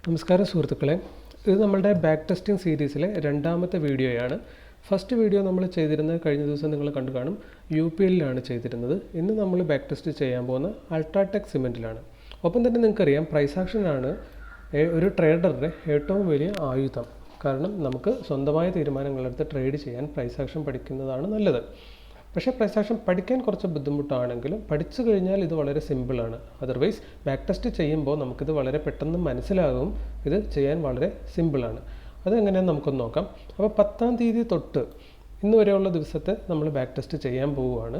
നമസ്കാരം സുഹൃത്തുക്കളെ, ഇത് നമ്മളുടെ ബാക്ക് ടെസ്റ്റിംഗ് സീരീസിലെ രണ്ടാമത്തെ വീഡിയോയാണ്. ഫസ്റ്റ് വീഡിയോ നമ്മൾ ചെയ്തിരുന്നത് കഴിഞ്ഞ ദിവസം നിങ്ങൾ കണ്ടു കാണും, UPLലാണ് ചെയ്തിരുന്നത്. ഇന്ന് നമ്മൾ ബാക്ക് ടെസ്റ്റ് ചെയ്യാൻ പോകുന്ന അൾട്രാടെക് സിമെൻറ്റിലാണ്. ഒപ്പം തന്നെ നിങ്ങൾക്കറിയാം, പ്രൈസ് ആക്ഷനാണ് ഒരു ട്രേഡറുടെ ഏറ്റവും വലിയ ആയുധം. കാരണം നമുക്ക് സ്വന്തമായ തീരുമാനങ്ങളെടുത്ത് ട്രേഡ് ചെയ്യാൻ പ്രൈസ് ആക്ഷൻ പഠിക്കുന്നതാണ് നല്ലത്. പക്ഷേ പ്രൈസ് ആക്ഷൻ പഠിക്കാൻ കുറച്ച് ബുദ്ധിമുട്ടാണെങ്കിലും പഠിച്ചു കഴിഞ്ഞാൽ ഇത് വളരെ സിമ്പിളാണ്. അതർവൈസ് ബാക്ക് ടെസ്റ്റ് ചെയ്യുമ്പോൾ നമുക്കിത് വളരെ പെട്ടെന്ന് മനസ്സിലാകും. ഇത് ചെയ്യാൻ വളരെ സിമ്പിളാണ്. അതെങ്ങനെയാണെന്ന് നമുക്കൊന്ന് നോക്കാം. അപ്പോൾ 10-ാം തീയതി തൊട്ട് ഇന്ന് വരെയുള്ള ദിവസത്തെ നമ്മൾ ബാക്ക് ടെസ്റ്റ് ചെയ്യാൻ പോവുകയാണ്.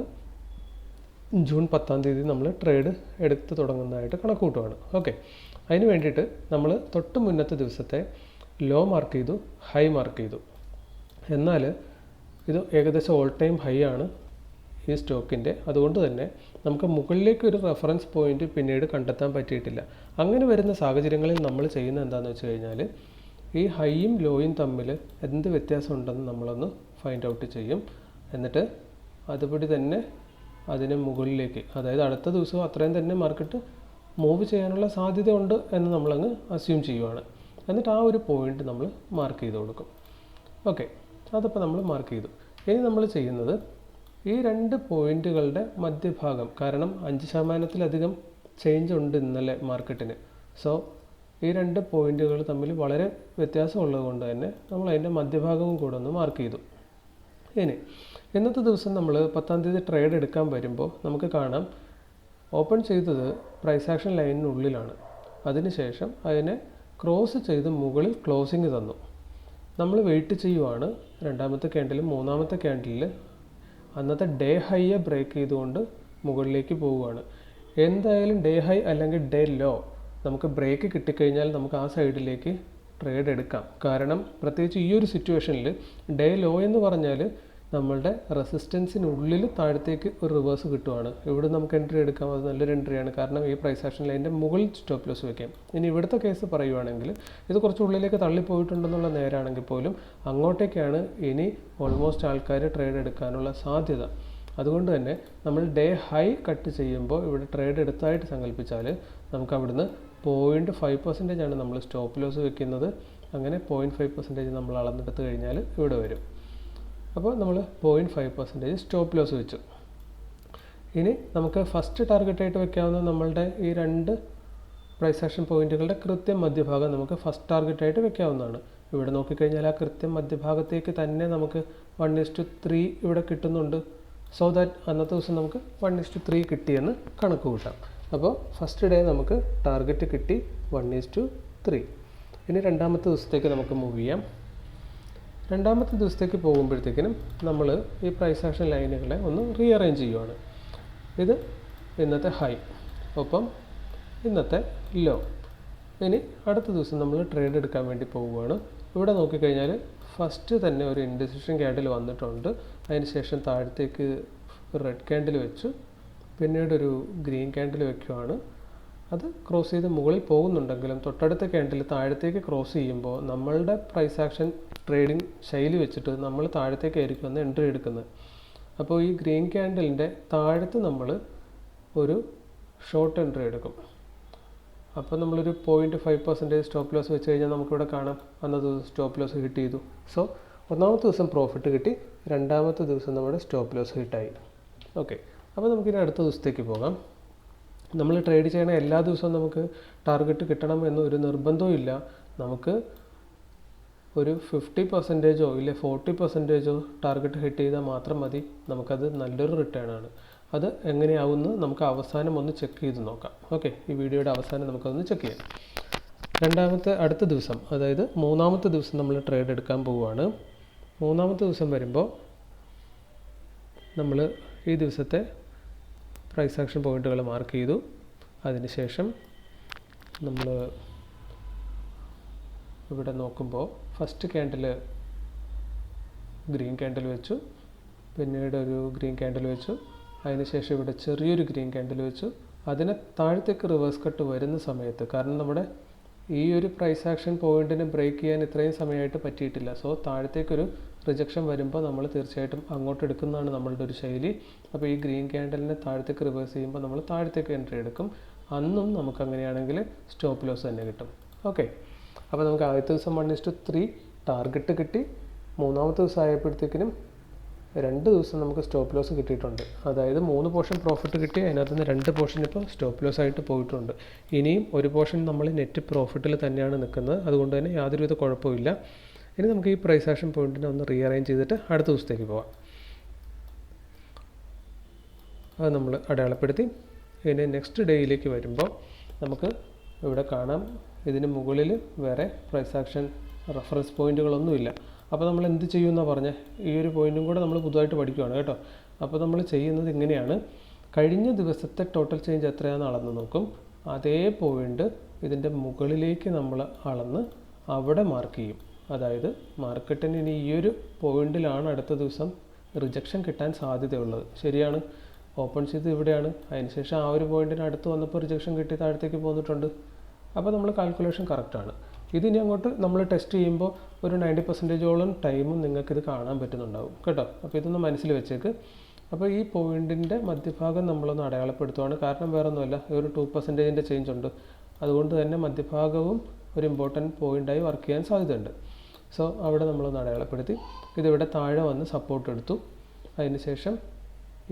ജൂൺ 10-ാം തീയതി നമ്മൾ ട്രേഡ് എടുത്ത് തുടങ്ങുന്നതായിട്ട് കണക്ക് കൂട്ടുകയാണ്. ഓക്കെ, അതിന് വേണ്ടിയിട്ട് നമ്മൾ തൊട്ട് മുന്നത്തെ ദിവസത്തെ ലോ മാർക്ക് ചെയ്തു, ഹൈ മാർക്ക് ചെയ്തു. എന്നാൽ ഇത് ഏകദേശം ഓൾ ടൈം ഹൈ ആണ് ഈ സ്റ്റോക്കിൻ്റെ. അതുകൊണ്ട് തന്നെ നമുക്ക് മുകളിലേക്ക് ഒരു റെഫറൻസ് പോയിന്റ് പിന്നീട് കണ്ടെത്താൻ പറ്റിയിട്ടില്ല. അങ്ങനെ വരുന്ന സാഹചര്യങ്ങളിൽ നമ്മൾ ചെയ്യുന്നത് എന്താണെന്ന് വെച്ച് കഴിഞ്ഞാൽ, ഈ ഹൈയും ലോയും തമ്മിൽ എന്ത് വ്യത്യാസം ഉണ്ടെന്ന് നമ്മളൊന്ന് ഫൈൻഡ് ഔട്ട് ചെയ്യും. എന്നിട്ട് അതുപടി തന്നെ അതിന് മുകളിലേക്ക്, അതായത് അടുത്ത ദിവസവും അത്രയും തന്നെ മാർക്കറ്റ് മൂവ് ചെയ്യാനുള്ള സാധ്യത ഉണ്ട് എന്ന് നമ്മളങ്ങ് അസ്യൂം ചെയ്യുവാണ്. എന്നിട്ട് ആ ഒരു പോയിന്റ് നമ്മൾ മാർക്ക് ചെയ്ത് കൊടുക്കും. ഓക്കെ, അതപ്പോൾ നമ്മൾ മാർക്ക് ചെയ്തു. ഇനി നമ്മൾ ചെയ്യുന്നത് ഈ രണ്ട് പോയിന്റുകളുടെ മധ്യഭാഗം, കാരണം 5% ചേഞ്ച് ഉണ്ട് ഇന്നലെ മാർക്കറ്റിന്. സോ ഈ രണ്ട് പോയിന്റുകൾ തമ്മിൽ വളരെ വ്യത്യാസമുള്ളത് കൊണ്ട് തന്നെ നമ്മൾ അതിൻ്റെ മധ്യഭാഗവും കൂടെ ഒന്ന് മാർക്ക് ചെയ്തു. ഇനി ഇന്നത്തെ ദിവസം നമ്മൾ 10-ാം തീയതി ട്രേഡ് എടുക്കാൻ വരുമ്പോൾ നമുക്ക് കാണാം, ഓപ്പൺ ചെയ്തത് പ്രൈസ് ആക്ഷൻ ലൈനിനുള്ളിലാണ്. അതിനുശേഷം അതിനെ ക്രോസ് ചെയ്ത് മുകളിൽ ക്ലോസിങ് തന്നു. നമ്മൾ വെയിറ്റ് ചെയ്യുവാണ്. രണ്ടാമത്തെ ക്യാൻഡിലും മൂന്നാമത്തെ ക്യാൻഡിലിൽ അന്നത്തെ ഡേ ഹൈയെ ബ്രേക്ക് ചെയ്തുകൊണ്ട് മുകളിലേക്ക് പോവുകയാണ്. എന്തായാലും ഡേ ഹൈ അല്ലെങ്കിൽ ഡേ ലോ നമുക്ക് ബ്രേക്ക് കിട്ടിക്കഴിഞ്ഞാൽ നമുക്ക് ആ സൈഡിലേക്ക് ട്രേഡ് എടുക്കാം. കാരണം പ്രത്യേകിച്ച് ഈ ഒരു സിറ്റുവേഷനിൽ ഡേ ലോ എന്ന് പറഞ്ഞാൽ നമ്മളുടെ റെസിസ്റ്റൻസിനുള്ളിൽ താഴത്തേക്ക് ഒരു റിവേഴ്സ് കിട്ടുവാണ്. ഇവിടെ നമുക്ക് എൻട്രി എടുക്കാം. അത് നല്ലൊരു എൻട്രിയാണ്. കാരണം ഈ പ്രൈസ് ആക്ഷൻ ലൈനിൻ്റെ മുകളിൽ സ്റ്റോപ്പ് ലോസ് വയ്ക്കാം. ഇനി ഇവിടുത്തെ കേസ് പറയുവാണെങ്കിൽ ഇത് കുറച്ച് ഉള്ളിലേക്ക് തള്ളിപ്പോയിട്ടുണ്ടെന്നുള്ള നേരാണെങ്കിൽ പോലും അങ്ങോട്ടേക്കാണ് ഇനി ഓൾമോസ്റ്റ് ആൾക്കാർ ട്രേഡ് എടുക്കാനുള്ള സാധ്യത. അതുകൊണ്ട് തന്നെ നമ്മൾ ഡേ ഹൈ കട്ട് ചെയ്യുമ്പോൾ ഇവിടെ ട്രേഡ് എടുത്തായിട്ട് സങ്കല്പിച്ചാൽ നമുക്ക് അവിടുന്ന് 0.5% നമ്മൾ സ്റ്റോപ്പ് ലോസ് വെക്കുന്നത്. അങ്ങനെ 0.5% നമ്മൾ അളന്നെടുത്ത് കഴിഞ്ഞാൽ ഇവിടെ വരും. അപ്പോൾ നമ്മൾ 0.5% സ്റ്റോപ്പ് ലോസ് വെച്ചു. ഇനി നമുക്ക് ഫസ്റ്റ് ടാർഗറ്റായിട്ട് വെക്കാവുന്ന നമ്മളുടെ ഈ രണ്ട് പ്രൈസ് ആക്ഷൻ പോയിന്റുകളുടെ കൃത്യം മധ്യഭാഗം നമുക്ക് ഫസ്റ്റ് ടാർഗറ്റായിട്ട് വെക്കാവുന്നതാണ്. ഇവിടെ നോക്കിക്കഴിഞ്ഞാൽ ആ കൃത്യം മധ്യഭാഗത്തേക്ക് തന്നെ നമുക്ക് 1:3 ഇവിടെ കിട്ടുന്നുണ്ട്. സോ ദാറ്റ് അന്നത്തെ ദിവസം നമുക്ക് 1:3 കിട്ടിയെന്ന് കണക്ക് കൂട്ടാം. അപ്പോൾ ഫസ്റ്റ് ഡേ നമുക്ക് ടാർഗറ്റ് കിട്ടി 1:3. ഇനി രണ്ടാമത്തെ ദിവസത്തേക്ക് നമുക്ക് മൂവ് ചെയ്യാം. രണ്ടാമത്തെ ദിവസത്തേക്ക് പോകുമ്പോഴത്തേക്കിനും നമ്മൾ ഈ പ്രൈസ് ആക്ഷൻ ലൈനുകളെ ഒന്ന് റീഅറേഞ്ച് ചെയ്യുവാണ്. ഇത് ഇന്നത്തെ ഹൈ, ഒപ്പം ഇന്നത്തെ ലോ. ഇനി അടുത്ത ദിവസം നമ്മൾ ട്രേഡ് എടുക്കാൻ വേണ്ടി പോവുകയാണ്. ഇവിടെ നോക്കിക്കഴിഞ്ഞാൽ ഫസ്റ്റ് തന്നെ ഒരു ഇൻഡിസിഷൻ ക്യാൻഡിൽ വന്നിട്ടുണ്ട്. അതിനുശേഷം താഴത്തേക്ക് റെഡ് ക്യാൻഡിൽ വെച്ചു, പിന്നീട് ഒരു ഗ്രീൻ ക്യാൻഡിൽ വെക്കുകയാണ്. അത് ക്രോസ് ചെയ്ത് മുകളിൽ പോകുന്നുണ്ടെങ്കിലും തൊട്ടടുത്ത ക്യാൻഡിൽ താഴത്തേക്ക് ക്രോസ് ചെയ്യുമ്പോൾ നമ്മളുടെ പ്രൈസ് ആക്ഷൻ ട്രേഡിംഗ് ശൈലി വെച്ചിട്ട് നമ്മൾ താഴത്തേക്കായിരിക്കും വന്ന് എൻട്രി എടുക്കുന്നത്. അപ്പോൾ ഈ ഗ്രീൻ ക്യാൻഡലിൻ്റെ താഴത്ത് നമ്മൾ ഒരു ഷോർട്ട് എൻട്രി എടുക്കും. അപ്പോൾ നമ്മളൊരു 0.5% സ്റ്റോപ്പ് ലോസ് വെച്ച് കഴിഞ്ഞാൽ നമുക്കിവിടെ കാണാം അന്നത്തെ സ്റ്റോപ്പ് ലോസ് ഹിറ്റ് ചെയ്തു. സോ ഒന്നാമത്തെ ദിവസം പ്രോഫിറ്റ് കിട്ടി, രണ്ടാമത്തെ ദിവസം നമ്മുടെ സ്റ്റോപ്പ് ലോസ് ഹിറ്റായി. ഓക്കെ, അപ്പോൾ നമുക്കിനി അടുത്ത ദിവസത്തേക്ക് പോകാം. നമ്മൾ ട്രേഡ് ചെയ്യണ എല്ലാ ദിവസവും നമുക്ക് ടാർഗറ്റ് കിട്ടണം എന്നൊരു നിർബന്ധവും ഇല്ല. നമുക്ക് ഒരു 50%ഓ ഇല്ലെ 40%ഓ ടാർഗറ്റ് ഹിറ്റ് ചെയ്താൽ മാത്രം മതി. നമുക്കത് നല്ലൊരു റിട്ടേൺ ആണ്. അത് എങ്ങനെയാവുമെന്ന് നമുക്ക് അവസാനം ഒന്ന് ചെക്ക് ചെയ്ത് നോക്കാം. ഓക്കെ, ഈ വീഡിയോയുടെ അവസാനം നമുക്കതൊന്ന് ചെക്ക് ചെയ്യാം. അടുത്ത ദിവസം, അതായത് മൂന്നാമത്തെ ദിവസം നമ്മൾ ട്രേഡ് എടുക്കാൻ പോവുകയാണ്. മൂന്നാമത്തെ ദിവസം വരുമ്പോൾ നമ്മൾ ഈ ദിവസത്തെ പ്രൈസ് ആക്ഷൻ പോയിന്റുകൾ മാർക്ക് ചെയ്തു. അതിനുശേഷം നമ്മൾ ഇവിടെ നോക്കുമ്പോൾ ഫസ്റ്റ് ക്യാൻഡിൽ ഗ്രീൻ ക്യാൻഡിൽ വെച്ചു, പിന്നീട് ഒരു ഗ്രീൻ ക്യാൻഡിൽ വെച്ചു, അതിനുശേഷം ഇവിടെ ചെറിയൊരു ഗ്രീൻ ക്യാൻഡിൽ വെച്ചു. അതിനെ താഴത്തേക്ക് റിവേഴ്സ് കട്ട് വരുന്ന സമയത്ത്, കാരണം നമ്മുടെ ഈ ഒരു പ്രൈസ് ആക്ഷൻ പോയിന്റിനെ ബ്രേക്ക് ചെയ്യാൻ ഇത്രയും സമയമായിട്ട് പറ്റിയിട്ടില്ല. സോ താഴത്തേക്കൊരു റിജക്ഷൻ വരുമ്പോൾ നമ്മൾ തീർച്ചയായിട്ടും അങ്ങോട്ട് എടുക്കുന്നതാണ് നമ്മളുടെ ഒരു ശൈലി. അപ്പോൾ ഈ ഗ്രീൻ ക്യാൻഡലിനെ താഴത്തേക്ക് റിവേഴ്സ് ചെയ്യുമ്പോൾ നമ്മൾ താഴത്തേക്ക് എൻട്രി എടുക്കും. അന്നും നമുക്കങ്ങനെയാണെങ്കിൽ സ്റ്റോപ്പ് ലോസ് തന്നെ കിട്ടും. ഓക്കെ, അപ്പോൾ നമുക്ക് ആദ്യത്തെ ദിവസം 1:3 ടാർഗറ്റ് കിട്ടി. മൂന്നാമത്തെ ദിവസം ആയപ്പോഴത്തേക്കിനും 2 ദിവസം നമുക്ക് സ്റ്റോപ്പ് ലോസ് കിട്ടിയിട്ടുണ്ട്. അതായത് 3 പോർഷൻ പ്രോഫിറ്റ് കിട്ടി, അതിനകത്ത് നിന്ന് 2 പോർഷൻ ഇപ്പോൾ സ്റ്റോപ്പ് ലോസ് ആയിട്ട് പോയിട്ടുണ്ട്. ഇനിയും ഒരു പോർഷൻ നമ്മൾ നെറ്റ് പ്രോഫിറ്റിൽ തന്നെയാണ് നിൽക്കുന്നത്, അതുകൊണ്ട് തന്നെ യാതൊരുവിധ കുഴപ്പമില്ല. ഇനി നമുക്ക് ഈ പ്രൈസ് ആക്ഷൻ പോയിന്റിനെ ഒന്ന് റീഅറേഞ്ച് ചെയ്തിട്ട് അടുത്ത ദിവസത്തേക്ക് പോവാം. അത് നമ്മൾ അടയാളപ്പെടുത്തി. ഇനി നെക്സ്റ്റ് ഡേയിലേക്ക് വരുമ്പോൾ നമുക്ക് ഇവിടെ കാണാം, ഇതിന് മുകളിൽ വേറെ പ്രൈസ് ആക്ഷൻ റെഫറൻസ് പോയിന്റുകളൊന്നുമില്ല. അപ്പോൾ നമ്മൾ എന്ത് ചെയ്യുമെന്നാണ് പറഞ്ഞത്, ഈ ഒരു പോയിന്റും കൂടെ നമ്മൾ പുതുതായിട്ട് പഠിക്കുകയാണ് കേട്ടോ. അപ്പോൾ നമ്മൾ ചെയ്യുന്നത് ഇങ്ങനെയാണ്, കഴിഞ്ഞ ദിവസത്തെ ടോട്ടൽ ചേഞ്ച് എത്രയാണെന്ന് അളന്ന് നോക്കും. അതേ പോയിന്റ് ഇതിൻ്റെ മുകളിലേക്ക് നമ്മൾ അളന്ന് അവിടെ മാർക്ക് ചെയ്യും. അതായത് മാർക്കറ്റിന് ഇനി ഈ ഒരു പോയിന്റിലാണ് അടുത്ത ദിവസം റിജക്ഷൻ കിട്ടാൻ സാധ്യതയുള്ളത്. ശരിയാണ്, ഓപ്പൺ ചെയ്ത് ഇവിടെയാണ്, അതിനുശേഷം ആ ഒരു പോയിന്റിന് അടുത്ത് വന്നപ്പോൾ റിജക്ഷൻ കിട്ടി താഴത്തേക്ക് പോന്നിട്ടുണ്ട്. അപ്പോൾ നമ്മൾ കാൽക്കുലേഷൻ കറക്റ്റാണ്. ഇതിനി അങ്ങോട്ട് നമ്മൾ ടെസ്റ്റ് ചെയ്യുമ്പോൾ ഒരു 90%ഓളം ടൈമും നിങ്ങൾക്കിത് കാണാൻ പറ്റുന്നുണ്ടാവും കേട്ടോ. അപ്പോൾ ഇതൊന്ന് മനസ്സിൽ വെച്ചേക്ക്. അപ്പോൾ ഈ പോയിന്റിൻ്റെ മധ്യഭാഗം നമ്മളൊന്ന് അടയാളപ്പെടുത്തുകയാണ്. കാരണം വേറെ ഒന്നുമല്ല, ഒരു 2%-ൻ്റെ ചേഞ്ച് ഉണ്ട്. അതുകൊണ്ട് തന്നെ മധ്യഭാഗവും ഒരു ഇമ്പോർട്ടൻറ്റ് പോയിൻ്റായി വർക്ക് ചെയ്യാൻ സാധ്യതയുണ്ട്. സോ അവിടെ നമ്മളൊന്ന് അടയാളപ്പെടുത്തി. ഇതിവിടെ താഴെ വന്ന് സപ്പോർട്ട് എടുത്തു. അതിനുശേഷം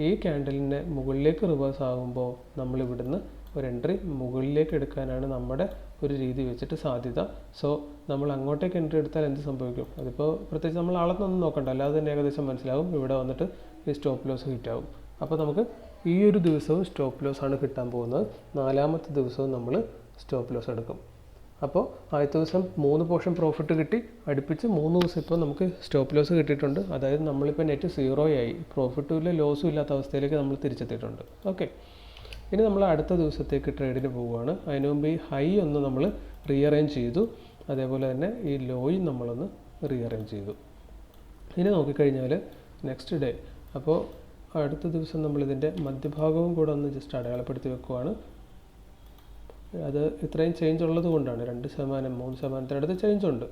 ഈ ക്യാൻഡലിനെ മുകളിലേക്ക് റിവേഴ്സ് ആകുമ്പോൾ നമ്മളിവിടുന്ന് ഒരു എൻട്രി മുകളിലേക്ക് എടുക്കാനാണ് നമ്മുടെ ഒരു രീതി വെച്ചിട്ട് സാധ്യത. സോ നമ്മൾ അങ്ങോട്ടേക്ക് എൻട്രി എടുത്താൽ എന്ത് സംഭവിക്കും, അതിപ്പോൾ പ്രത്യേകിച്ച് നമ്മൾ അളന്നൊന്നും നോക്കണ്ട, അല്ലാതെ തന്നെ ഏകദേശം മനസ്സിലാവും. ഇവിടെ വന്നിട്ട് ഈ സ്റ്റോപ്പ് ലോസ് ഹിറ്റാവും. അപ്പോൾ നമുക്ക് ഈ ഒരു ദിവസവും സ്റ്റോപ്പ് ലോസ് ആണ് കിട്ടാൻ പോകുന്നത്. 4ാമത്തെ ദിവസവും നമ്മൾ സ്റ്റോപ്പ് ലോസ് എടുക്കും. അപ്പോൾ ആദ്യത്തെ ദിവസം 3 പോർഷൻ പ്രോഫിറ്റ് കിട്ടി, അടുപ്പിച്ച് 3 ദിവസം ഇപ്പോൾ നമുക്ക് സ്റ്റോപ്പ് ലോസ് കിട്ടിയിട്ടുണ്ട്. അതായത് നമ്മളിപ്പോൾ നെറ്റ് 0 ആയി, പ്രോഫിറ്റും ഇല്ല ലോസും ഇല്ലാത്ത അവസ്ഥയിലേക്ക് നമ്മൾ തിരിച്ചെത്തിയിട്ടുണ്ട്. ഓക്കെ, ഇനി നമ്മൾ അടുത്ത ദിവസത്തേക്ക് ട്രേഡിന് പോവുകയാണ്. അതിനു മുമ്പ് ഈ ഹൈ ഒന്ന് നമ്മൾ റീഅറേഞ്ച് ചെയ്തു, അതേപോലെ തന്നെ ഈ ലോയും നമ്മളൊന്ന് റീഅറേഞ്ച് ചെയ്തു. ഇനി നോക്കിക്കഴിഞ്ഞാൽ നെക്സ്റ്റ് ഡേ, അപ്പോൾ അടുത്ത ദിവസം നമ്മളിതിൻ്റെ മധ്യഭാഗവും കൂടെ ഒന്ന് ജസ്റ്റ് അടയാളപ്പെടുത്തി വെക്കുവാണ്. അത് ഇത്രയും ചേഞ്ച് ഉള്ളത് കൊണ്ടാണ്, 2%, 3%-അടുത്ത് ചേഞ്ച് ഉണ്ട്.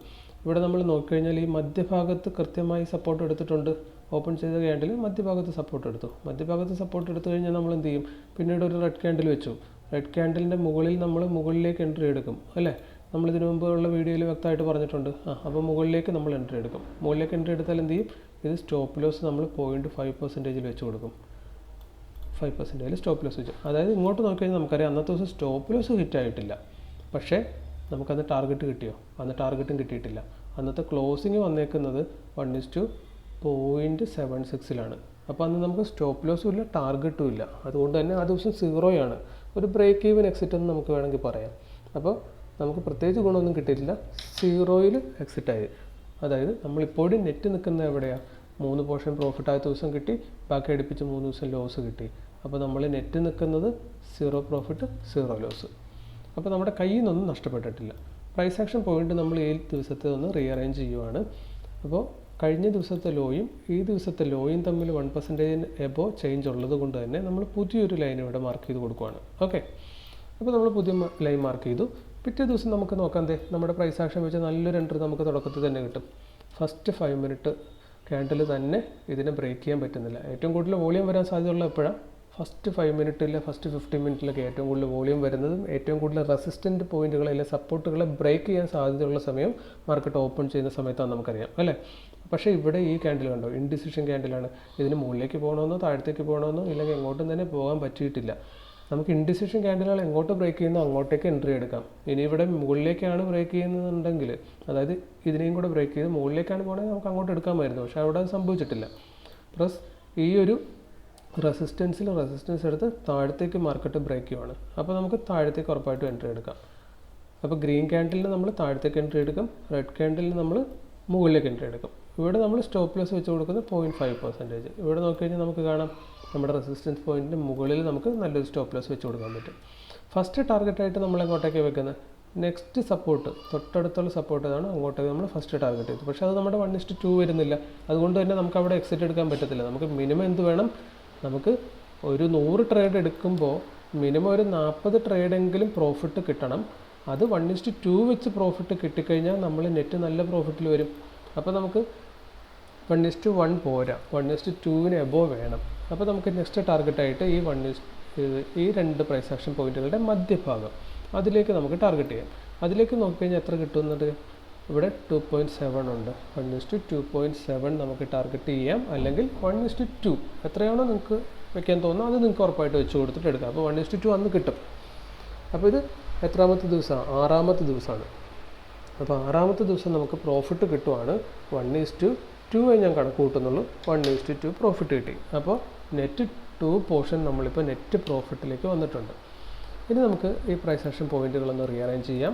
ഇവിടെ നമ്മൾ നോക്കിക്കഴിഞ്ഞാൽ ഈ മധ്യഭാഗത്ത് കൃത്യമായി സപ്പോർട്ട് എടുത്തിട്ടുണ്ട്. ഓപ്പൺ ചെയ്ത ക്യാൻഡിൽ മധ്യഭാഗത്ത് സപ്പോർട്ട് എടുത്തു. മധ്യഭാഗത്ത് സപ്പോർട്ട് എടുത്തു കഴിഞ്ഞാൽ നമ്മൾ എന്ത് ചെയ്യും, പിന്നീട് ഒരു റെഡ് ക്യാൻഡിൽ വെച്ചു. റെഡ് ക്യാൻഡിലിൻ്റെ മുകളിൽ നമ്മൾ മുകളിലേക്ക് എൻട്രി എടുക്കും അല്ലേ. നമ്മളിതിനു മുമ്പുള്ള വീഡിയോയിൽ വ്യക്തമായിട്ട് പറഞ്ഞിട്ടുണ്ട്. അപ്പോൾ മുകളിലേക്ക് നമ്മൾ എൻട്രി എടുക്കും. മുകളിലേക്ക് എൻട്രി എടുത്താൽ എന്ത് ചെയ്യും, ഇത് സ്റ്റോപ്പ് ലോസ് നമ്മൾ 0.5% വെച്ച് കൊടുക്കും. 5% സ്റ്റോപ്പ് ലോസ് വെച്ചു. അതായത് ഇങ്ങോട്ട് നോക്കിക്കഴിഞ്ഞാൽ നമുക്കറിയാം അന്നത്തെ ദിവസം സ്റ്റോപ്പ് ലോസ് ഹിറ്റായിട്ടില്ല, പക്ഷേ നമുക്കന്ന് ടാർഗറ്റ് കിട്ടിയോ, അന്ന് ടാർഗറ്റും കിട്ടിയിട്ടില്ല. അന്നത്തെ ക്ലോസിങ് വന്നേക്കുന്നത് 1:0.76 അപ്പോൾ അന്ന് നമുക്ക് സ്റ്റോപ്പ് ലോസും ഇല്ല, ടാർഗറ്റും ഇല്ല. അതുകൊണ്ട് തന്നെ ആ ദിവസം 0 ഒരു ബ്രേക്ക് ഈവൻ എക്സിറ്റ് എന്ന് നമുക്ക് വേണമെങ്കിൽ പറയാം. അപ്പോൾ നമുക്ക് പ്രത്യേകിച്ച് ഗുണമൊന്നും കിട്ടിയിട്ടില്ല, 0-ൽ എക്സിറ്റായി. അതായത് നമ്മളിപ്പോഴും നെറ്റ് നിൽക്കുന്നത് എവിടെയാണ്, 3 പോർഷൻ പ്രോഫിറ്റ് ആയ ദിവസം കിട്ടി, ബാക്കി അടുപ്പിച്ച് 3 ദിവസം ലോസ് കിട്ടി. അപ്പോൾ നമ്മൾ നെറ്റ് നിൽക്കുന്നത് 0 പ്രോഫിറ്റ് 0 ലോസ്. അപ്പോൾ നമ്മുടെ കയ്യിൽ നിന്നൊന്നും നഷ്ടപ്പെട്ടിട്ടില്ല. പ്രൈസ് ആക്ഷൻ പോയിന്റ് നമ്മൾ ഈ ദിവസത്തെ ഒന്ന് റീഅറേഞ്ച് ചെയ്യുവാണ്. അപ്പോൾ കഴിഞ്ഞ ദിവസത്തെ ലോയും ഈ ദിവസത്തെ ലോയും തമ്മിൽ 1% എബോവ് ചേഞ്ച് ഉള്ളത് കൊണ്ട് തന്നെ നമ്മൾ പുതിയൊരു ലൈൻ ഇവിടെ മാർക്ക് ചെയ്ത് കൊടുക്കുകയാണ്. ഓക്കെ, അപ്പോൾ നമ്മൾ പുതിയ ലൈൻ മാർക്ക് ചെയ്തു. പിറ്റേ ദിവസം നമുക്ക് നോക്കാം, നമ്മുടെ പ്രൈസ് ആക്ഷൻ വെച്ച് നല്ലൊരു എൻട്രി നമുക്ക് തുടക്കത്തിൽ തന്നെ കിട്ടും. ഫസ്റ്റ് 5 മിനിറ്റ് ക്യാൻഡിൽ തന്നെ ഇതിനെ ബ്രേക്ക് ചെയ്യാൻ പറ്റുന്നില്ല. ഏറ്റവും കൂടുതൽ വോളിയം വരാൻ സാധ്യതയുള്ള എപ്പോഴാണ്, ഫസ്റ്റ് 5 മിനിറ്റിൽ ഫസ്റ്റ് 15 മിനിറ്റിലൊക്കെ ഏറ്റവും കൂടുതൽ വോളിയം വരുന്നതും ഏറ്റവും കൂടുതൽ റെസിസ്റ്റൻറ്റ് പോയിന്റുകളെ അല്ലെങ്കിൽ സപ്പോർട്ടുകളെ ബ്രേക്ക് ചെയ്യാൻ സാധ്യതയുള്ള സമയം മാർക്കറ്റ് ഓപ്പൺ ചെയ്യുന്ന സമയത്താണ് നമുക്കറിയാം അല്ലേ. പക്ഷേ ഇവിടെ ഈ ക്യാൻഡിൽ കണ്ടോ, ഇൻഡിസിഷൻ ക്യാൻഡിലാണ്. ഇതിന് മുകളിലേക്ക് പോകണമെന്നോ താഴത്തേക്ക് പോകണമെന്നോ ഇല്ലെങ്കിൽ എങ്ങോട്ടും തന്നെ പോകാൻ പറ്റിയിട്ടില്ല. നമുക്ക് ഇൻഡിസിഷൻ ക്യാൻഡിലുകൾ എങ്ങോട്ട് ബ്രേക്ക് ചെയ്യുന്നോ അങ്ങോട്ടേക്ക് എൻട്രി എടുക്കാം. ഇനി ഇവിടെ മുകളിലേക്കാണ് ബ്രേക്ക് ചെയ്യുന്നതെന്നുണ്ടെങ്കിൽ, അതായത് ഇതിനെയും കൂടെ ബ്രേക്ക് ചെയ്ത് മുകളിലേക്കാണ് പോകണമെങ്കിൽ നമുക്ക് അങ്ങോട്ട് എടുക്കാമായിരുന്നു. പക്ഷേ അവിടെ അത് സംഭവിച്ചിട്ടില്ല. പ്ലസ് ഈ ഒരു റെസിസ്റ്റൻസ് എടുത്ത് താഴത്തേക്ക് മാർക്കറ്റ് ബ്രേക്ക് ചെയ്യുവാണ്. അപ്പോൾ നമുക്ക് താഴത്തേക്ക് ഉറപ്പായിട്ടും എൻട്രി എടുക്കാം. അപ്പോൾ ഗ്രീൻ ക്യാൻഡിലിന് നമ്മൾ താഴത്തേക്ക് എൻട്രി എടുക്കും, റെഡ് ക്യാൻഡിലിന് നമ്മൾ മുകളിലേക്ക് എൻട്രി എടുക്കും. ഇവിടെ നമ്മൾ സ്റ്റോപ്പ് ലോസ് വെച്ച് കൊടുക്കുന്നത് 0.5%. ഇവിടെ നോക്കിക്കഴിഞ്ഞാൽ നമുക്ക് കാണാം നമ്മുടെ റെസിസ്റ്റൻസ് പോയിന്റിന് മുകളിൽ നമുക്ക് നല്ലൊരു സ്റ്റോപ്പ് ലോസ് വെച്ച് കൊടുക്കാൻ പറ്റും. ഫസ്റ്റ് ടാർഗറ്റായിട്ട് നമ്മൾ എങ്ങോട്ടേക്ക് വെക്കുന്നത്, നെക്സ്റ്റ് സപ്പോർട്ട് തൊട്ടടുത്തുള്ള സപ്പോർട്ട് ഇതാണ്, അങ്ങോട്ടേക്ക് നമ്മൾ ഫസ്റ്റ് ടാർഗറ്റ് ചെയ്തു. പക്ഷേ അത് നമ്മുടെ 1:2 വരുന്നില്ല. അതുകൊണ്ട് തന്നെ നമുക്ക് അവിടെ എക്സിറ്റ് എടുക്കാൻ പറ്റത്തില്ല. നമുക്ക് മിനിമം എന്ത് വേണം, നമുക്ക് ഒരു 100 ട്രേഡ് എടുക്കുമ്പോൾ മിനിമം ഒരു 40 ട്രേഡെങ്കിലും പ്രോഫിറ്റ് കിട്ടണം. അത് 1:2 വെച്ച് പ്രോഫിറ്റ് കിട്ടിക്കഴിഞ്ഞാൽ നമ്മൾ നെറ്റ് നല്ല പ്രോഫിറ്റിൽ വരും. അപ്പോൾ നമുക്ക് 1:1 പോരാ, 1:2 എബോവ് വേണം. അപ്പോൾ നമുക്ക് നെക്സ്റ്റ് ടാർഗറ്റായിട്ട് ഈ 2 പ്രൈസ് ആക്ഷൻ പോയിന്റുകളുടെ മധ്യഭാഗം അതിലേക്ക് നമുക്ക് ടാർഗറ്റ് ചെയ്യാം. അതിലേക്ക് നോക്കിക്കഴിഞ്ഞാൽ എത്ര കിട്ടുന്നത്? ഇവിടെ 2.7 ഉണ്ട്. 1:2.7 നമുക്ക് ടാർഗറ്റ് ചെയ്യാം, അല്ലെങ്കിൽ 1:2 എത്രയാണോ നിങ്ങൾക്ക് വെക്കാൻ തോന്നുന്നത് അത് നിങ്ങൾക്ക് ഉറപ്പായിട്ട് വെച്ച് കൊടുത്തിട്ട് എടുക്കാം. അപ്പോൾ 1:2 അന്ന് കിട്ടും. അപ്പോൾ ഇത് എത്രാമത്തെ ദിവസമാണ്? 6ാമത്തെ ദിവസമാണ്. അപ്പോൾ 6ാമത്തെ ദിവസം നമുക്ക് പ്രോഫിറ്റ് കിട്ടുവാണ്. 1:2 ഞാൻ കണക്ക് കൂട്ടുന്നുള്ളൂ. 1:2 പ്രോഫിറ്റ് കിട്ടി. അപ്പോൾ നെറ്റ് 2 പോർഷൻ നമ്മളിപ്പോൾ നെറ്റ് പ്രോഫിറ്റിലേക്ക് വന്നിട്ടുണ്ട്. ഇനി നമുക്ക് ഈ പ്രൈസ് ആക്ഷൻ പോയിന്റുകളൊന്ന് റീഅറേഞ്ച് ചെയ്യാം.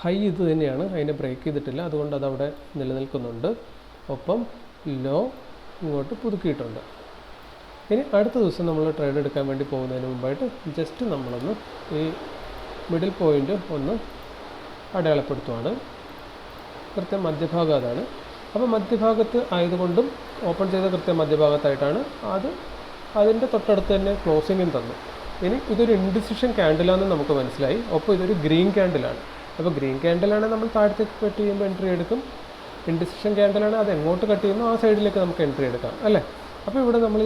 ഹൈ ഇത് തന്നെയാണ്, അതിനെ ബ്രേക്ക് ചെയ്തിട്ടില്ല, അതുകൊണ്ട് അതവിടെ നിലനിൽക്കുന്നുണ്ട്. ഒപ്പം ലോ ഇങ്ങോട്ട് പുതുക്കിയിട്ടുണ്ട്. ഇനി അടുത്ത ദിവസം നമ്മൾ ട്രേഡ് എടുക്കാൻ വേണ്ടി പോകുന്നതിന് മുമ്പായിട്ട് ജസ്റ്റ് നമ്മളൊന്ന് ഈ മിഡിൽ പോയിൻ്റ് ഒന്ന് അടയാളപ്പെടുത്തുവാണ്. കൃത്യം മധ്യഭാഗം അതാണ്. അപ്പോൾ മധ്യഭാഗത്ത് ആയതുകൊണ്ടും ഓപ്പൺ ചെയ്ത കൃത്യം മധ്യഭാഗത്തായിട്ടാണ് അതിൻ്റെ തൊട്ടടുത്ത് തന്നെ ക്ലോസിങ്ങും തന്നു. ഇനി ഇതൊരു ഇൻഡിസിഷൻ ക്യാൻഡിലാണെന്ന് നമുക്ക് മനസ്സിലായി. ഒപ്പം ഇതൊരു ഗ്രീൻ ക്യാൻഡിലാണ്. അപ്പോൾ ഗ്രീൻ ക്യാൻഡിലാണ് നമ്മൾ താഴത്തേക്ക് കട്ട് ചെയ്യുമ്പോൾ എൻട്രി എടുക്കും. ഇൻഡിസിഷൻ ക്യാൻഡിലാണ് അത് എങ്ങോട്ട് കട്ട് ചെയ്യുന്നു ആ സൈഡിലേക്ക് നമുക്ക് എൻട്രി എടുക്കാം അല്ലേ. അപ്പോൾ ഇവിടെ നമ്മൾ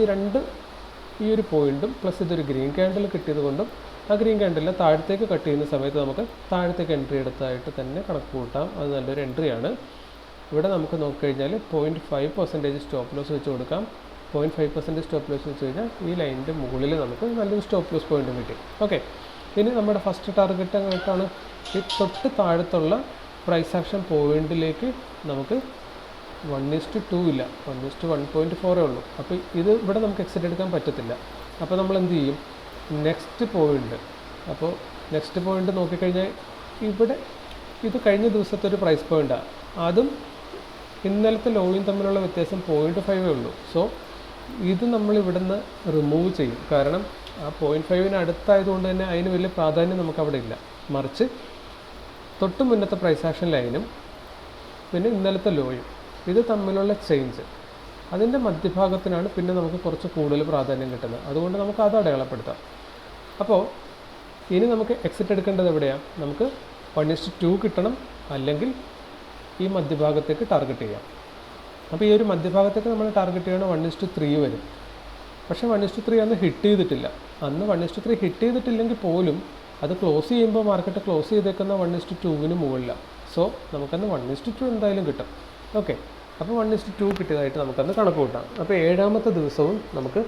ഈ ഒരു പോയിൻറ്റും പ്ലസ് ഇതൊരു ഗ്രീൻ ക്യാൻഡിൽ കിട്ടിയത് കൊണ്ടും ആ ഗ്രീൻ ക്യാൻഡിലിനെ താഴത്തേക്ക് കട്ട് ചെയ്യുന്ന സമയത്ത് നമുക്ക് താഴത്തേക്ക് എൻട്രി എടുത്തായിട്ട് തന്നെ കണക്ക് കൂട്ടാം. അത് നല്ലൊരു എൻട്രിയാണ്. ഇവിടെ നമുക്ക് നോക്കിക്കഴിഞ്ഞാൽ 0.5% സ്റ്റോപ്പ് ലോസ് വെച്ച് കൊടുക്കാം. 0.5% സ്റ്റോപ്പ് ലോസ് വെച്ച് കഴിഞ്ഞാൽ ഈ ലൈനിൻ്റെ മുകളിൽ നമുക്ക് നല്ലൊരു സ്റ്റോപ്പ് ലോസ് പോയിൻറ്റും കിട്ടി. ഓക്കെ, ഇനി നമ്മുടെ ഫസ്റ്റ് ടാർഗറ്റ് അങ്ങോട്ടാണ് ഈ തൊട്ട് താഴത്തുള്ള പ്രൈസ് ആക്ഷൻ പോയിൻറ്റിലേക്ക് നമുക്ക് 1:2 ഇല്ല, 1:1.4 ഉള്ളൂ. അപ്പോൾ ഇവിടെ നമുക്ക് എക്സിറ്റ് എടുക്കാൻ പറ്റത്തില്ല. അപ്പോൾ നമ്മൾ എന്ത് ചെയ്യും? Next point. അപ്പോൾ നെക്സ്റ്റ് പോയിൻ്റ് നോക്കിക്കഴിഞ്ഞാൽ ഇവിടെ ഇത് കഴിഞ്ഞ ദിവസത്തെ ഒരു പ്രൈസ് പോയിൻ്റാണ്. അതും ഇന്നലത്തെ ലോയും തമ്മിലുള്ള വ്യത്യാസം 0.5 ഉള്ളൂ. സോ ഇത് നമ്മൾ ഇവിടെ നിന്ന് റിമൂവ് ചെയ്യും. കാരണം ആ 0.5 അടുത്തായതുകൊണ്ട് തന്നെ അതിന് വലിയ പ്രാധാന്യം നമുക്കവിടെ ഇല്ല. മറിച്ച് തൊട്ട് മുന്നത്തെ പ്രൈസ് ആക്ഷൻ ലൈനും പിന്നെ ഇന്നലത്തെ ലോയും ഇത് തമ്മിലുള്ള ചേഞ്ച് അതിൻ്റെ മധ്യഭാഗത്തിനാണ് പിന്നെ നമുക്ക് കുറച്ച് കൂടുതൽ പ്രാധാന്യം കിട്ടുന്നത്. അതുകൊണ്ട് നമുക്ക് അത് അടയാളപ്പെടുത്താം. അപ്പോൾ ഇനി നമുക്ക് എക്സിറ്റ് എടുക്കേണ്ടത് എവിടെയാണ്? നമുക്ക് 1:2 കിട്ടണം, അല്ലെങ്കിൽ ഈ മധ്യഭാഗത്തേക്ക് ടാർഗറ്റ് ചെയ്യാം. അപ്പോൾ ഈ ഒരു മധ്യഭാഗത്തേക്ക് നമ്മൾ ടാർഗറ്റ് ചെയ്യണം 1:3 വരും. പക്ഷേ 1:3 അന്ന് ഹിറ്റ് ചെയ്തിട്ടില്ല. അന്ന് 1:3 ഹിറ്റ് ചെയ്തിട്ടില്ലെങ്കിൽ പോലും അത് ക്ലോസ് ചെയ്യുമ്പോൾ മാർക്കറ്റ് ക്ലോസ് ചെയ്തേക്കുന്ന 1:2 മുകളിലാണ്. സോ നമുക്കന്ന് 1:2 എന്തായാലും കിട്ടും. ഓക്കെ, അപ്പോൾ 1:2 കിട്ടിയതായിട്ട് നമുക്കന്ന് കണക്ക് കൂട്ടാം. അപ്പോൾ 7ാമത്തെ ദിവസവും നമുക്ക്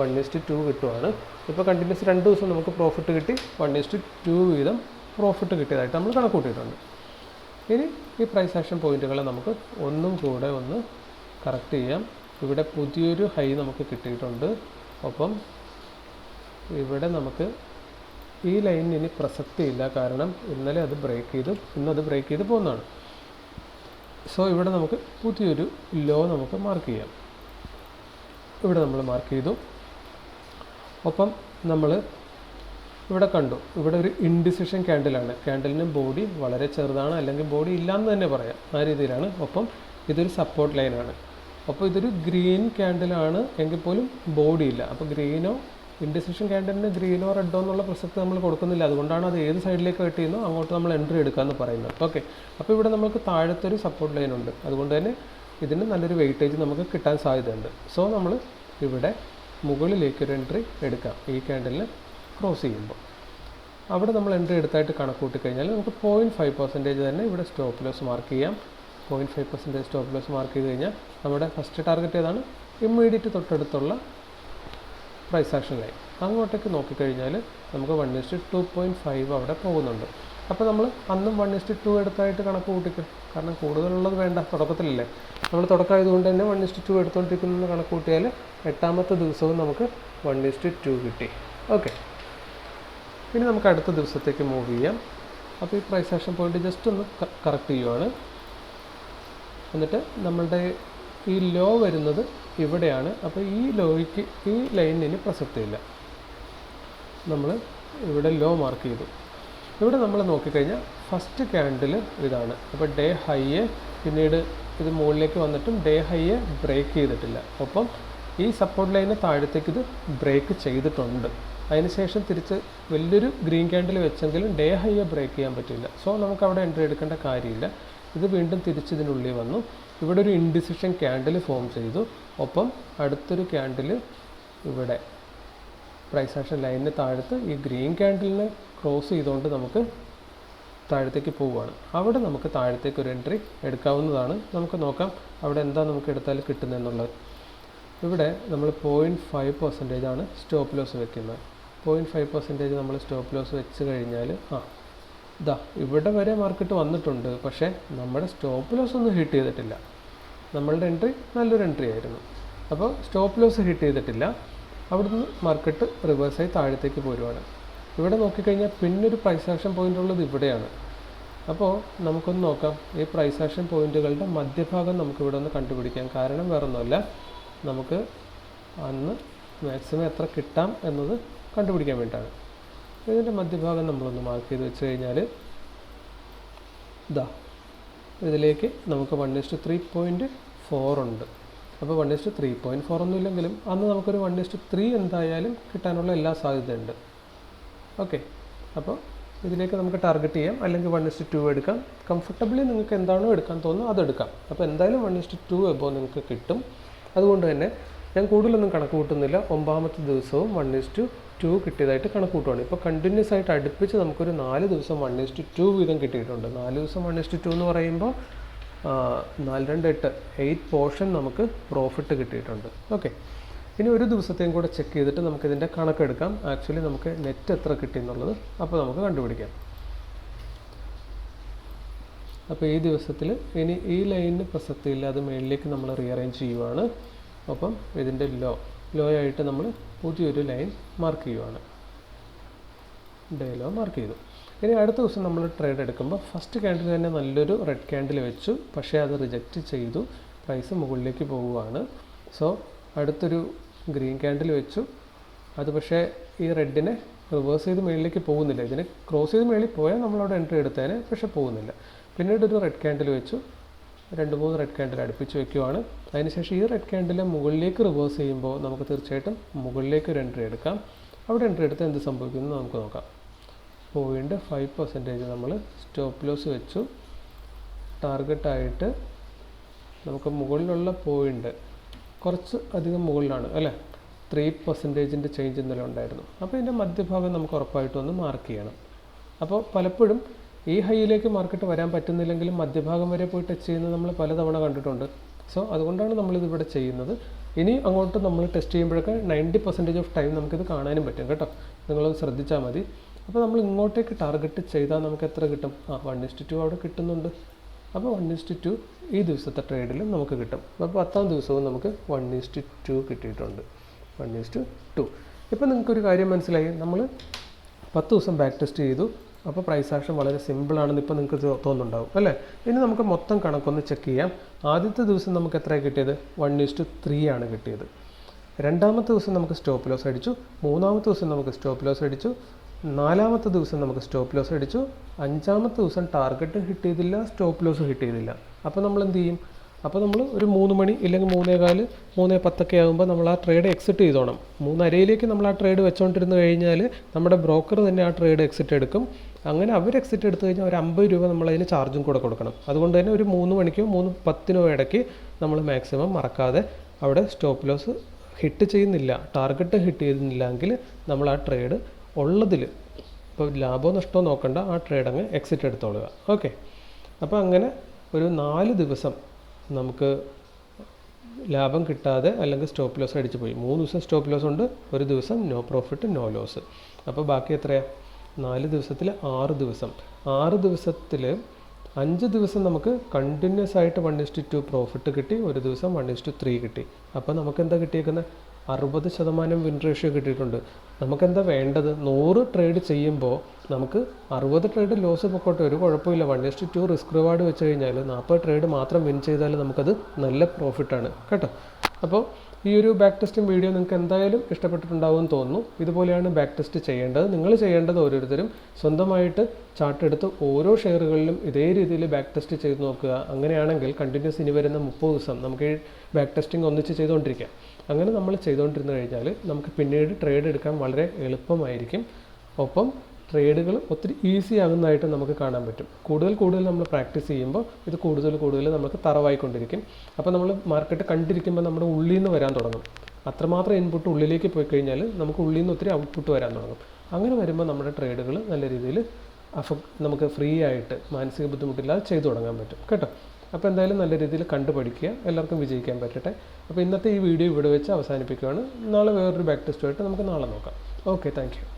1:2 കിട്ടുവാണ്. ഇപ്പോൾ കണ്ടിന്യൂസ് 2 ദിവസം നമുക്ക് പ്രോഫിറ്റ് കിട്ടി. 1:2 വീതം പ്രോഫിറ്റ് കിട്ടിയതായിട്ട് നമ്മൾ കണക്ക് കൂട്ടിയിട്ടുണ്ട്. ഇനി ഈ പ്രൈസ് ആക്ഷൻ പോയിന്റുകളെ നമുക്ക് ഒന്നും കൂടെ ഒന്ന് കറക്റ്റ് ചെയ്യാം. ഇവിടെ പുതിയൊരു ഹൈ നമുക്ക് കിട്ടിയിട്ടുണ്ട്. ഒപ്പം ഇവിടെ നമുക്ക് ഈ ലൈനിന് ഇനി പ്രസക്തിയില്ല, കാരണം ഇന്നലെ അത് ബ്രേക്ക് ചെയ്തു, ഇന്നത് ബ്രേക്ക് ചെയ്ത് പോകുന്നതാണ്. സോ ഇവിടെ നമുക്ക് പുതിയൊരു ലോ നമുക്ക് മാർക്ക് ചെയ്യാം. ഇവിടെ നമ്മൾ മാർക്ക് ചെയ്തു. ഒപ്പം നമ്മൾ ഇവിടെ കണ്ടു, ഇവിടെ ഒരു ഇൻഡിസിഷൻ ക്യാൻഡിലാണ്. ക്യാൻഡിലിന് ബോഡി വളരെ ചെറുതാണ്, അല്ലെങ്കിൽ ബോഡി ഇല്ലയെന്ന് തന്നെ പറയാം, ആ രീതിയിലാണ്. ഒപ്പം ഇതൊരു സപ്പോർട്ട് ലൈനാണ്. അപ്പോൾ ഇതൊരു ഗ്രീൻ ക്യാൻഡിലാണ് എങ്കിൽ പോലും ബോഡി ഇല്ല. അപ്പോൾ ഗ്രീനോ ഇൻഡിസിഷൻ ക്യാൻഡിലിന് ഗ്രീനോ റെഡോ എന്നുള്ള പ്രസക്തി നമ്മൾ കൊടുക്കുന്നില്ല. അതുകൊണ്ടാണ് അത് ഏത് സൈഡിലേക്ക് കട്ട് ചെയ്യുന്നോ അങ്ങോട്ട് നമ്മൾ എൻട്രി എടുക്കാമെന്ന് പറയുന്നത്. ഓക്കെ, അപ്പോൾ ഇവിടെ നമുക്ക് താഴത്തൊരു സപ്പോർട്ട് ലൈൻ ഉണ്ട്. അതുകൊണ്ട് തന്നെ ഇതിന് നല്ലൊരു വെയിറ്റേജ് നമുക്ക് കിട്ടാൻ സാധ്യതയുണ്ട്. സോ നമ്മൾ ഇവിടെ മുകളിലേക്കൊരു എൻട്രി എടുക്കാം. ഈ ക്യാൻഡിലിന് ക്രോസ് ചെയ്യുമ്പോൾ അവിടെ നമ്മൾ എൻട്രി എടുത്തായിട്ട് കണക്ക് കൂട്ടിക്കഴിഞ്ഞാൽ നമുക്ക് 0.5% തന്നെ ഇവിടെ സ്റ്റോപ്പ് ലോസ് മാർക്ക് ചെയ്യാം. 0.5% സ്റ്റോപ്പ് ലോസ് മാർക്ക് ചെയ്ത് കഴിഞ്ഞാൽ നമ്മുടെ ഫസ്റ്റ് ടാർഗറ്റ് ഏതാണ്? ഇമ്മീഡിയറ്റ് തൊട്ടടുത്തുള്ള പ്രൈസ് ആക്ഷൻ ലൈൻ. അങ്ങോട്ടേക്ക് നോക്കിക്കഴിഞ്ഞാൽ നമുക്ക് 1:2.5 അവിടെ പോകുന്നുണ്ട്. അപ്പോൾ നമ്മൾ അന്നും 1:2 എടുത്തായിട്ട് കണക്ക് കൂട്ടിക്കും. കാരണം കൂടുതലുള്ളത് വേണ്ട, തുടക്കത്തിലല്ലേ. നമ്മൾ തുടക്കമായതുകൊണ്ട് തന്നെ 1:2 എടുത്തുകൊണ്ടിരിക്കുന്ന കണക്ക് കൂട്ടിയാൽ 8ാമത്തെ ദിവസവും നമുക്ക് 1:2 കിട്ടി. ഓക്കെ, ഇനി നമുക്ക് അടുത്ത ദിവസത്തേക്ക് മൂവ് ചെയ്യാം. അപ്പോൾ ഈ പ്രൈസ് ആക്ഷൻ പോയിന്റ് ജസ്റ്റ് ഒന്ന് കറക്റ്റ് ചെയ്യുവാണ്. എന്നിട്ട് നമ്മളുടെ ഈ ലോ വരുന്നത് ഇവിടെയാണ്. അപ്പോൾ ഈ ലോയ്ക്ക് ഈ ലൈനിന് പ്രസക്തിയില്ല. നമ്മൾ ഇവിടെ ലോ മാർക്ക് ചെയ്തു. ഇവിടെ നമ്മൾ നോക്കിക്കഴിഞ്ഞാൽ ഫസ്റ്റ് ക്യാൻഡിൽ ഇതാണ്. അപ്പോൾ ഡേ ഹൈയെ പിന്നീട് ഇത് മുകളിലേക്ക് വന്നിട്ടും ഡേ ഹൈയെ ബ്രേക്ക് ചെയ്തിട്ടില്ല. ഒപ്പം ഈ സപ്പോർട്ട് ലൈന് താഴത്തേക്ക് ഇത് ബ്രേക്ക് ചെയ്തിട്ടുണ്ട്. അതിനുശേഷം തിരിച്ച് വലിയൊരു ഗ്രീൻ ക്യാൻഡിൽ വെച്ചെങ്കിലും ഡേ ഹൈയെ ബ്രേക്ക് ചെയ്യാൻ പറ്റില്ല. സോ നമുക്ക് അവിടെ എൻട്രി എടുക്കേണ്ട കാര്യമില്ല. ഇത് വീണ്ടും തിരിച്ചിതിനുള്ളിൽ വന്നു. ഇവിടെ ഒരു ഇൻഡിസിഷൻ ക്യാൻഡിൽ ഫോം ചെയ്തു. ഒപ്പം അടുത്തൊരു ക്യാൻഡിൽ ഇവിടെ പ്രൈസ് ആക്ഷൻ ലൈനിന് താഴത്ത് ഈ ഗ്രീൻ ക്യാൻഡിലിനെ ക്രോസ് ചെയ്തുകൊണ്ട് നമുക്ക് താഴത്തേക്ക് പോവുകയാണ്. അവിടെ നമുക്ക് താഴത്തേക്ക് ഒരു എൻട്രി എടുക്കാവുന്നതാണ്. നമുക്ക് നോക്കാം അവിടെ എന്താ നമുക്ക് എടുത്താൽ കിട്ടുന്നതെന്നുള്ളത്. ഇവിടെ നമ്മൾ 0.5% സ്റ്റോപ്പ് ലോസ് വെക്കുന്നത്. 0.5% നമ്മൾ സ്റ്റോപ്പ് ലോസ് വെച്ച് കഴിഞ്ഞാൽ ഇതാ ഇവിടെ വരെ മാർക്കറ്റ് വന്നിട്ടുണ്ട്. പക്ഷേ നമ്മുടെ സ്റ്റോപ്പ് ലോസ് ഒന്നും ഹിറ്റ് ചെയ്തിട്ടില്ല. നമ്മളുടെ എൻട്രി നല്ലൊരു എൻട്രി ആയിരുന്നു. അപ്പോൾ സ്റ്റോപ്പ് ലോസ് ഹിറ്റ് ചെയ്തിട്ടില്ല. അവിടുന്ന് മാർക്കറ്റ് റിവേഴ്സായി താഴത്തേക്ക് പോരുവാണ്. ഇവിടെ നോക്കിക്കഴിഞ്ഞാൽ പിന്നൊരു പ്രൈസ് ആക്ഷൻ പോയിൻ്റ് ഉള്ളത് ഇവിടെയാണ്. അപ്പോൾ നമുക്കൊന്ന് നോക്കാം, ഈ പ്രൈസ് ആക്ഷൻ പോയിൻറ്റുകളുടെ മധ്യഭാഗം നമുക്കിവിടെ ഒന്ന് കണ്ടുപിടിക്കാം. കാരണം വേറൊന്നുമല്ല, നമുക്ക് അന്ന് മാക്സിമം എത്ര കിട്ടാം എന്നത് കണ്ടുപിടിക്കാൻ വേണ്ടിയിട്ടാണ്. ഇതിൻ്റെ മധ്യഭാഗം നമ്മളൊന്ന് മാർക്ക് ചെയ്ത് വെച്ച് കഴിഞ്ഞാൽ ഇതിലേക്ക് നമുക്ക് 1:3.4 ഉണ്ട്. അപ്പോൾ 1:3.4 ഒന്നും ഇല്ലെങ്കിലും അന്ന് നമുക്കൊരു 1:3 എന്തായാലും കിട്ടാനുള്ള എല്ലാ സാധ്യതയുണ്ട്. ഓക്കെ, അപ്പോൾ ഇതിലേക്ക് നമുക്ക് ടാർഗറ്റ് ചെയ്യാം. അല്ലെങ്കിൽ 1:2 എടുക്കാം. കംഫർട്ടബിളി നിങ്ങൾക്ക് എന്താണോ എടുക്കാൻ തോന്നുന്നത് അതെടുക്കാം. അപ്പോൾ എന്തായാലും 1:2 എബോ നിങ്ങൾക്ക് കിട്ടും. അതുകൊണ്ട് തന്നെ ഞാൻ കൂടുതലൊന്നും കണക്ക് കൂട്ടുന്നില്ല. 9ാമത്തെ ദിവസവും 1:2 കിട്ടിയതായിട്ട് കണക്ക് കൂട്ടുകയാണ്. ഇപ്പോൾ കണ്ടിന്യൂസ് ആയിട്ട് അടുപ്പിച്ച് നമുക്കൊരു 4 ദിവസം 1:2 വീതം കിട്ടിയിട്ടുണ്ട്. 4 ദിവസം 1:2 എന്ന് പറയുമ്പോൾ 4, 8 പോർഷൻ നമുക്ക് പ്രോഫിറ്റ് കിട്ടിയിട്ടുണ്ട്. ഓക്കെ, ഇനി ഒരു ദിവസത്തെയും കൂടെ ചെക്ക് ചെയ്തിട്ട് നമുക്കിതിൻ്റെ കണക്കെടുക്കാം. ആക്ച്വലി നമുക്ക് നെറ്റ് എത്ര കിട്ടി എന്നുള്ളത് അപ്പോൾ നമുക്ക് കണ്ടുപിടിക്കാം. അപ്പോൾ ഈ ദിവസത്തിൽ ഇനി ഈ ലൈനിന് പ്രസക്തിയില്ല, അത് മേളിലേക്ക് നമ്മൾ റീഅറേഞ്ച് ചെയ്യുവാണ്. അപ്പം ഇതിൻ്റെ ലോ ആയിട്ട് നമ്മൾ പുതിയൊരു ലൈൻ മാർക്ക് ചെയ്യുവാണ്. ഡേ ലോ മാർക്ക് ചെയ്തു. ഇനി അടുത്ത ദിവസം നമ്മൾ ട്രേഡ് എടുക്കുമ്പോൾ ഫസ്റ്റ് ക്യാൻഡിൽ തന്നെ നല്ലൊരു റെഡ് ക്യാൻഡിൽ വെച്ചു. പക്ഷേ അത് റിജക്റ്റ് ചെയ്തു, പ്രൈസ് മുകളിലേക്ക് പോവുകയാണ്. സോ അടുത്തൊരു ഗ്രീൻ ക്യാൻഡിൽ വെച്ചു. അത് പക്ഷേ ഈ റെഡിനെ റിവേഴ്സ് ചെയ്ത് മേളിലേക്ക് പോകുന്നില്ല. ഇതിനെ ക്രോസ് ചെയ്ത് മേളിൽ പോയാൽ നമ്മളവിടെ എൻട്രി എടുത്തേനെ, പക്ഷേ പോകുന്നില്ല. പിന്നീട് ഒരു റെഡ് ക്യാൻഡിൽ വെച്ചു. 2-3 റെഡ് ക്യാൻഡിൽ അടുപ്പിച്ച് വയ്ക്കുവാണ്. അതിനുശേഷം ഈ റെഡ് ക്യാൻഡിൽ മുകളിലേക്ക് റിവേഴ്സ് ചെയ്യുമ്പോൾ നമുക്ക് തീർച്ചയായിട്ടും മുകളിലേക്ക് ഒരു എൻട്രി എടുക്കാം. അവിടെ എൻട്രി എടുത്ത് എന്ത് സംഭവിക്കുന്നു നമുക്ക് നോക്കാം. 0.5% നമ്മൾ സ്റ്റോപ്പ് ലോസ് വെച്ചു. ടാർഗറ്റായിട്ട് നമുക്ക് മുകളിലുള്ള പോയിൻ്റ് കുറച്ച് അധികം മുകളിലാണ് അല്ലേ, 3% ചേഞ്ച് ഇന്നലെ ഉണ്ടായിരുന്നു. അപ്പോൾ ഇതിൻ്റെ മധ്യഭാഗം നമുക്ക് ഉറപ്പായിട്ടും ഒന്ന് മാർക്ക് ചെയ്യണം. അപ്പോൾ പലപ്പോഴും ഈ ഹൈയിലേക്ക് മാർക്കറ്റ് വരാൻ പറ്റുന്നില്ലെങ്കിലും മധ്യഭാഗം വരെ പോയി ടച്ച് ചെയ്യുന്നത് നമ്മൾ പലതവണ കണ്ടിട്ടുണ്ട്. സോ അതുകൊണ്ടാണ് നമ്മളിതിവിടെ ചെയ്യുന്നത്. ഇനി അങ്ങോട്ട് നമ്മൾ ടെസ്റ്റ് ചെയ്യുമ്പോഴൊക്കെ 90% ഓഫ് ടൈം നമുക്കിത് കാണാനും പറ്റും കേട്ടോ. നിങ്ങളൊന്ന് ശ്രദ്ധിച്ചാൽ മതി. അപ്പോൾ നമ്മൾ ഇങ്ങോട്ടേക്ക് ടാർഗറ്റ് ചെയ്താൽ നമുക്ക് എത്ര കിട്ടും? 1:2 അവിടെ കിട്ടുന്നുണ്ട്. അപ്പോൾ 1:2 ഈ ദിവസത്തെ ട്രേഡിലും നമുക്ക് കിട്ടും. അപ്പോൾ 10ാം ദിവസവും നമുക്ക് 1:2 കിട്ടിയിട്ടുണ്ട്. 1:2. ഇപ്പോൾ നിങ്ങൾക്കൊരു കാര്യം മനസ്സിലായി, നമ്മൾ 10 ദിവസം ബാക്ക് ടെസ്റ്റ് ചെയ്തു. അപ്പോൾ പ്രൈസ് ആക്ഷൻ വളരെ സിമ്പിളാണെന്ന് ഇപ്പോൾ നിങ്ങൾക്ക് തോന്നുന്നുണ്ടാവും അല്ലേ. ഇനി നമുക്ക് മൊത്തം കണക്കൊന്ന് ചെക്ക് ചെയ്യാം. ആദ്യത്തെ ദിവസം നമുക്ക് എത്രയാണ് കിട്ടിയത്? 1:3 ആണ് കിട്ടിയത്. രണ്ടാമത്തെ ദിവസം നമുക്ക് സ്റ്റോപ്പ് ലോസ് അടിച്ചു. 3ാമത്തെ ദിവസം നമുക്ക് സ്റ്റോപ്പ് ലോസ് അടിച്ചു. 4ാമത്തെ ദിവസം നമുക്ക് സ്റ്റോപ്പ് ലോസ് അടിച്ചു. 5ാമത്തെ ദിവസം ടാർഗറ്റ് ഹിറ്റ് ചെയ്തില്ല, സ്റ്റോപ്പ് ലോസ് ഹിറ്റ് ചെയ്തില്ല. അപ്പോൾ നമ്മൾ എന്ത് ചെയ്യും? അപ്പോൾ നമ്മൾ ഒരു 3 മണി ഇല്ലെങ്കിൽ 3:15, 3:10 ആകുമ്പോൾ നമ്മൾ ആ ട്രേഡ് എക്സിറ്റ് ചെയ്തോണം. 3:30 നമ്മൾ ആ ട്രേഡ് വെച്ചുകൊണ്ടിരുന്ന് കഴിഞ്ഞാൽ നമ്മുടെ ബ്രോക്കർ തന്നെ ആ ട്രേഡ് എക്സിറ്റ് എടുക്കും. അങ്ങനെ അവർ എക്സിറ്റ് എടുത്തു കഴിഞ്ഞാൽ ഒരു 50 രൂപ നമ്മളതിന് ചാർജും കൂടെ കൊടുക്കണം. അതുകൊണ്ട് തന്നെ ഒരു 3 മണിക്കോ 3:10 ഇടയ്ക്ക് നമ്മൾ മാക്സിമം മറക്കാതെ അവിടെ സ്റ്റോപ്പ് ലോസ് ഹിറ്റ് ചെയ്യുന്നില്ല, ടാർഗറ്റ് ഹിറ്റ് ചെയ്യുന്നില്ലെങ്കിൽ നമ്മൾ ആ ട്രേഡ് ഉള്ളതിൽ ഇപ്പോൾ ലാഭമോ നഷ്ടമോ നോക്കണ്ട, ആ ട്രേഡ് അങ്ങ് എക്സിറ്റ് എടുത്തോളുക. ഓക്കെ, അപ്പോൾ അങ്ങനെ ഒരു 4 ദിവസം നമുക്ക് ലാഭം കിട്ടാതെ അല്ലെങ്കിൽ സ്റ്റോപ്പ് ലോസ് അടിച്ചു പോയി. 3 ദിവസം സ്റ്റോപ്പ് ലോസ് ഉണ്ട്, ഒരു ദിവസം നോ പ്രോഫിറ്റ് നോ ലോസ്. അപ്പോൾ ബാക്കി എത്രയാണ്? 4 ദിവസത്തിൽ 6 ദിവസം. 6 ദിവസത്തിൽ 5 ദിവസം നമുക്ക് കണ്ടിന്യൂസ് ആയിട്ട് 1:2 പ്രോഫിറ്റ് കിട്ടി, ഒരു ദിവസം 1:3 കിട്ടി. അപ്പോൾ നമുക്കെന്താ കിട്ടിയേക്കുന്നത്? 60% വിൻ റേഷ്യോ കിട്ടിയിട്ടുണ്ട്. നമുക്കെന്താ വേണ്ടത്? 100 ട്രേഡ് ചെയ്യുമ്പോൾ നമുക്ക് 60 ട്രേഡ് ലോസ് പൊക്കോട്ടെ, ഒരു കുഴപ്പമില്ല. 1:2 റിസ്ക് റിവാർഡ് വെച്ച് കഴിഞ്ഞാൽ 40 ട്രേഡ് മാത്രം വിൻ ചെയ്താൽ നമുക്കത് നല്ല പ്രോഫിറ്റാണ് കേട്ടോ. അപ്പോൾ ഈ ഒരു ബാക്ക് ടെസ്റ്റിംഗ് വീഡിയോ നിങ്ങൾക്ക് എന്തായാലും ഇഷ്ടപ്പെട്ടിട്ടുണ്ടാവുമെന്ന് തോന്നുന്നു. ഇതുപോലെയാണ് ബാക്ക് ടെസ്റ്റ് ചെയ്യേണ്ടത്. നിങ്ങൾ ചെയ്യേണ്ടത് ഓരോരുത്തരും സ്വന്തമായിട്ട് ചാർട്ട് എടുത്ത് ഓരോ ഷെയറുകളിലും ഇതേ രീതിയിൽ ബാക്ക് ടെസ്റ്റ് ചെയ്ത് നോക്കുക. അങ്ങനെയാണെങ്കിൽ കണ്ടിന്യൂസ് ഇനി വരുന്ന 30 ദിവസം നമുക്ക് ഈ ബാക്ക് ടെസ്റ്റിംഗ് ഒന്നിച്ച് ചെയ്തുകൊണ്ടിരിക്കാം. അങ്ങനെ നമ്മൾ ചെയ്തുകൊണ്ടിരുന്നു കഴിഞ്ഞാൽ നമുക്ക് പിന്നീട് ട്രേഡ് എടുക്കാൻ വളരെ എളുപ്പമായിരിക്കും. ഒപ്പം ട്രേഡുകൾ ഒത്തിരി ഈസി ആകുന്നതായിട്ട് നമുക്ക് കാണാൻ പറ്റും. കൂടുതൽ നമ്മൾ പ്രാക്ടീസ് ചെയ്യുമ്പോൾ ഇത് കൂടുതൽ നമുക്ക് തറവായിക്കൊണ്ടിരിക്കും. അപ്പോൾ നമ്മൾ മാർക്കറ്റ് കണ്ടിരിക്കുമ്പോൾ നമ്മുടെ ഉള്ളിൽ നിന്ന് വരാൻ തുടങ്ങും. അത്രമാത്രം ഇൻപുട്ട് ഉള്ളിലേക്ക് പോയി കഴിഞ്ഞാൽ നമുക്ക് ഉള്ളിൽ നിന്ന് ഒത്തിരി ഔട്ട്പുട്ട് വരാൻ തുടങ്ങും. അങ്ങനെ വരുമ്പോൾ നമ്മുടെ ട്രേഡുകൾ നല്ല രീതിയിൽ നമുക്ക് ഫ്രീ ആയിട്ട് മാനസിക ബുദ്ധിമുട്ടില്ലാതെ ചെയ്തു തുടങ്ങാൻ പറ്റും കേട്ടോ. അപ്പോൾ എന്തായാലും നല്ല രീതിയിൽ കണ്ടു പഠിക്കുക, എല്ലാവർക്കും വിജയിക്കാൻ പറ്റട്ടെ. അപ്പോൾ ഇന്നത്തെ ഈ വീഡിയോ ഇവിടെ വെച്ച് അവസാനിപ്പിക്കുകയാണ്. നാളെ വേറൊരു ബാക്ക് ടെസ്റ്റുമായിട്ട് നമുക്ക് നാളെ നോക്കാം. Okay, thank you.